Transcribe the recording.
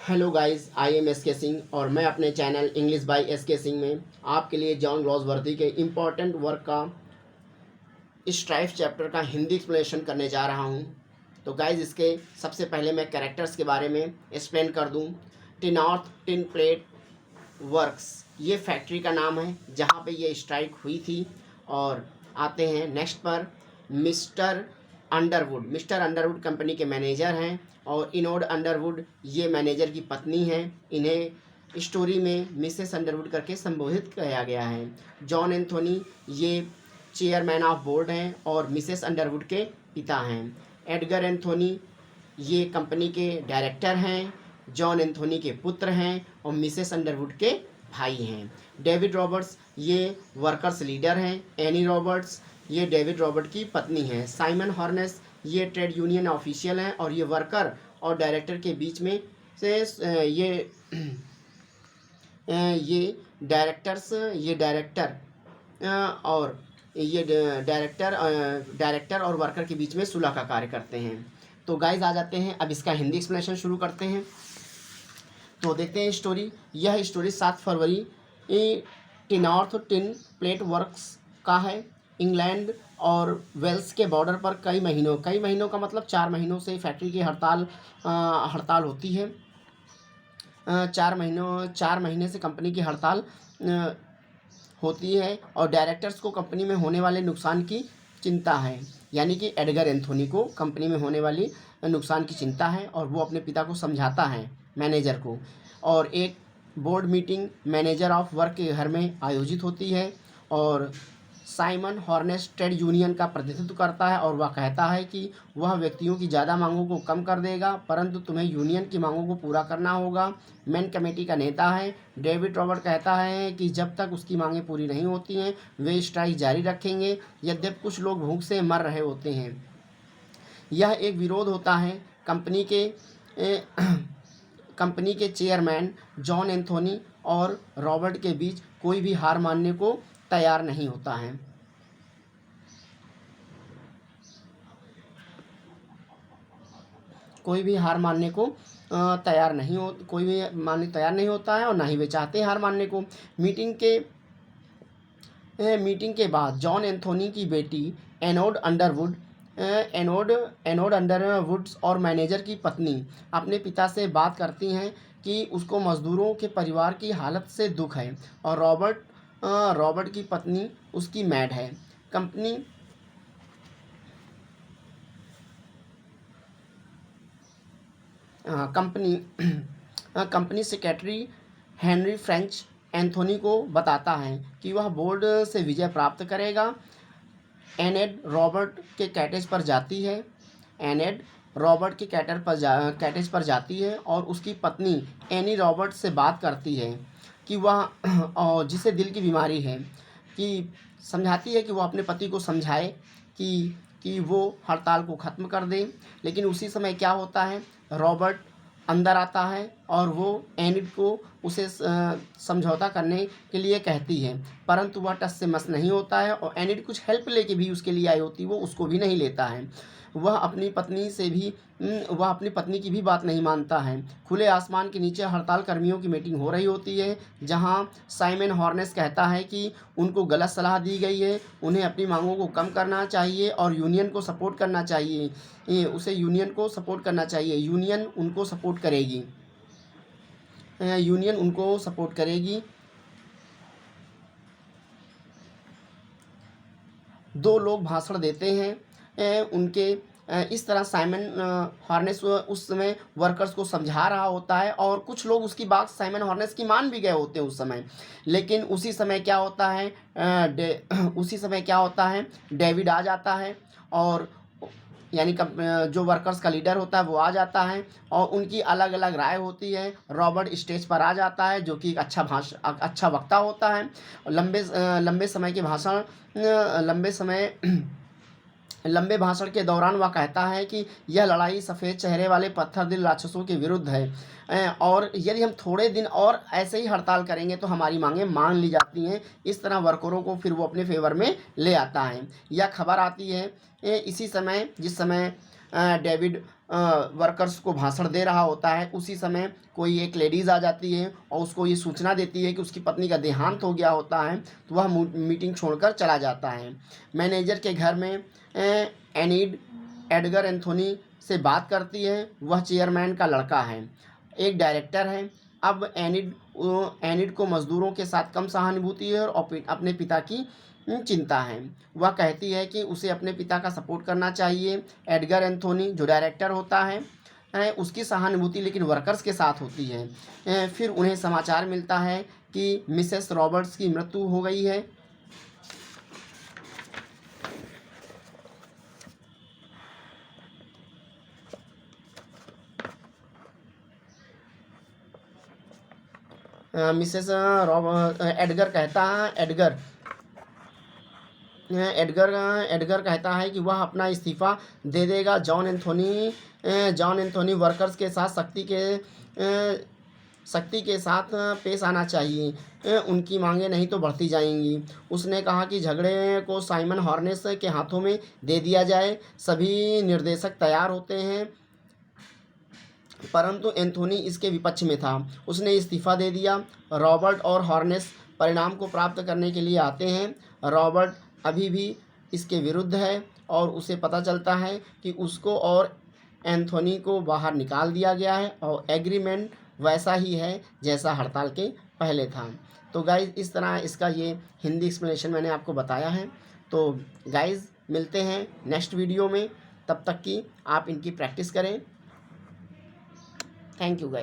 Hello guys, I am S के सिंह और मैं अपने चैनल इंग्लिश बाय एस के सिंह में आपके लिए जॉन ग्लॉसवर्दी के इम्पॉर्टेंट वर्क का स्ट्राइफ चैप्टर का हिंदी एक्सप्लेनेशन करने जा रहा हूं। तो गाइस, इसके सबसे पहले मैं कैरेक्टर्स के बारे में एक्सप्लेन कर दूं। टिनॉर्थ टिन प्लेट वर्क्स ये फैक्ट्री का नाम है जहां पे ये स्ट्राइक हुई थी। और आते हैं नेक्स्ट पर। मिस्टर अंडरवुड कंपनी के मैनेजर हैं और इनोड अंडरवुड ये मैनेजर की पत्नी हैं। इन्हें स्टोरी में मिसेस अंडरवुड करके संबोधित किया गया है। जॉन एंथोनी ये चेयरमैन ऑफ बोर्ड हैं और मिसेस अंडरवुड के पिता हैं। एडगर एंथोनी ये कंपनी के डायरेक्टर हैं, जॉन एंथोनी के पुत्र हैं और मिसेस अंडरवुड के भाई हैं। डेविड रॉबर्ट्स ये वर्कर्स लीडर हैं। एनी रॉबर्ट्स ये डेविड रॉबर्ट की पत्नी हैं। साइमन हॉर्नेस ये ट्रेड यूनियन ऑफिशियल हैं और ये वर्कर और डायरेक्टर के बीच में से ये डायरेक्टर और वर्कर के बीच में सुलह का कार्य करते हैं। तो गाइज आ जाते हैं, अब इसका हिंदी एक्सप्लेनेशन शुरू करते हैं। तो देखते हैं स्टोरी। यह स्टोरी 7 फरवरी टिनॉर्थ टिन प्लेट वर्क्स का है। इंग्लैंड और वेल्स के बॉर्डर पर कई महीनों का मतलब 4 महीनों से फैक्ट्री की हड़ताल होती है। 4 महीने से कंपनी की हड़ताल होती है और डायरेक्टर्स को कंपनी में होने वाले नुकसान की चिंता है। यानी कि एडगर एंथोनी को कंपनी में होने वाली नुकसान की चिंता है और वो अपने पिता को समझाता है, मैनेजर को। और एक board meeting manager of work के घर में आयोजित होती है और साइमन हॉर्नेस ट्रेड यूनियन का प्रतिनिधित्व करता है और वह कहता है कि वह व्यक्तियों की ज़्यादा मांगों को कम कर देगा, परंतु तुम्हें यूनियन की मांगों को पूरा करना होगा। मेन कमेटी का नेता है डेविड रॉबर्ट कहता है कि जब तक उसकी मांगें पूरी नहीं होती हैं वे स्ट्राइक जारी रखेंगे, यद्यपि कुछ लोग भूख से मर रहे होते हैं। यह एक विरोध होता है कंपनी के चेयरमैन जॉन एंथोनी और रॉबर्ट के बीच। कोई भी हार मानने को तैयार नहीं होता है। कोई भी मानने तैयार नहीं होता है और ना ही वे चाहते हैं हार मानने को। मीटिंग के बाद जॉन एंथोनी की बेटी एनोड अंडरवुड्स और मैनेजर की पत्नी अपने पिता से बात करती हैं कि उसको मजदूरों के परिवार की हालत से दुख है और रॉबर्ट की पत्नी उसकी मैड है। Company secretary Henry French Anthony को बताता है कि वह बोर्ड से विजय प्राप्त करेगा। एनेड रॉबर्ट के कैटेज पर जाती है और उसकी पत्नी एनी रॉबर्ट से बात करती है कि वह और जिसे दिल की बीमारी है, कि समझाती है कि वो अपने पति को समझाए कि वो हड़ताल को ख़त्म कर दे। लेकिन उसी समय क्या होता है, रॉबर्ट अंदर आता है और वो एनिड को उसे समझौता करने के लिए कहती है, परंतु वह टस से मस नहीं होता है और एनिड कुछ हेल्प लेके भी उसके लिए आई होती, वो उसको भी नहीं लेता है। वह अपनी पत्नी की भी बात नहीं मानता है। खुले आसमान के नीचे हड़ताल कर्मियों की मीटिंग हो रही होती है जहां साइमन हॉर्नेस कहता है कि उनको गलत सलाह दी गई है, उन्हें अपनी मांगों को कम करना चाहिए और यूनियन को सपोर्ट करना चाहिए। यूनियन उनको सपोर्ट करेगी। 2 लोग भाषण देते हैं उनके इस तरह साइमन हॉर्नेस उस समय वर्कर्स को समझा रहा होता है और कुछ लोग उसकी बात साइमन हॉर्नेस की मान भी गए होते हैं उस समय। लेकिन उसी समय क्या होता है, डेविड आ जाता है और यानी जो वर्कर्स का लीडर होता है वो आ जाता है और उनकी अलग अलग राय होती है। रॉबर्ट स्टेज पर आ जाता है जो कि एक अच्छा वक्ता होता है। लंबे भाषण के दौरान वह कहता है कि यह लड़ाई सफ़ेद चेहरे वाले पत्थर दिल राक्षसों के विरुद्ध है और यदि हम थोड़े दिन और ऐसे ही हड़ताल करेंगे तो हमारी मांगें मान ली जाती हैं। इस तरह वर्करों को फिर वो अपने फेवर में ले आता है। यह खबर आती है इसी समय जिस समय डेविड वर्कर्स को भाषण दे रहा होता है, उसी समय कोई एक लेडीज़ आ जाती है और उसको ये सूचना देती है कि उसकी पत्नी का देहांत हो गया होता है, तो वह मीटिंग छोड़कर चला जाता है। मैनेजर के घर में एनिड एडगर एंथोनी से बात करती है। वह चेयरमैन का लड़का है, एक डायरेक्टर है। अब एनिड को मज़दूरों के साथ कम सहानुभूति है और अपने पिता की चिंता है। वह कहती है कि उसे अपने पिता का सपोर्ट करना चाहिए। एडगर एंथोनी जो डायरेक्टर होता है उसकी सहानुभूति लेकिन वर्कर्स के साथ होती है। फिर उन्हें समाचार मिलता है कि मिसेस रॉबर्ट्स की मृत्यु हो गई है। मिसेस एडगर कहता है एडगर कहता है कि वह अपना इस्तीफ़ा दे देगा। जॉन एंथोनी वर्कर्स के साथ सख्ती के साथ पेश आना चाहिए। उनकी मांगें नहीं तो बढ़ती जाएंगी। उसने कहा कि झगड़े को साइमन हॉर्नेस के हाथों में दे दिया जाए। सभी निर्देशक तैयार होते हैं, परंतु एंथोनी इसके विपक्ष में था। उसने इस्तीफ़ा दे दिया। रॉबर्ट और हॉर्नेस परिणाम को प्राप्त करने के लिए आते हैं। रॉबर्ट अभी भी इसके विरुद्ध है और उसे पता चलता है कि उसको और एंथोनी को बाहर निकाल दिया गया है और एग्रीमेंट वैसा ही है जैसा हड़ताल के पहले था। तो गाइज़ इस तरह इसका ये हिंदी एक्सप्लेनेशन मैंने आपको बताया है। तो गाइज़ मिलते हैं नेक्स्ट वीडियो में, तब तक की आप इनकी प्रैक्टिस करें। Thank you guys.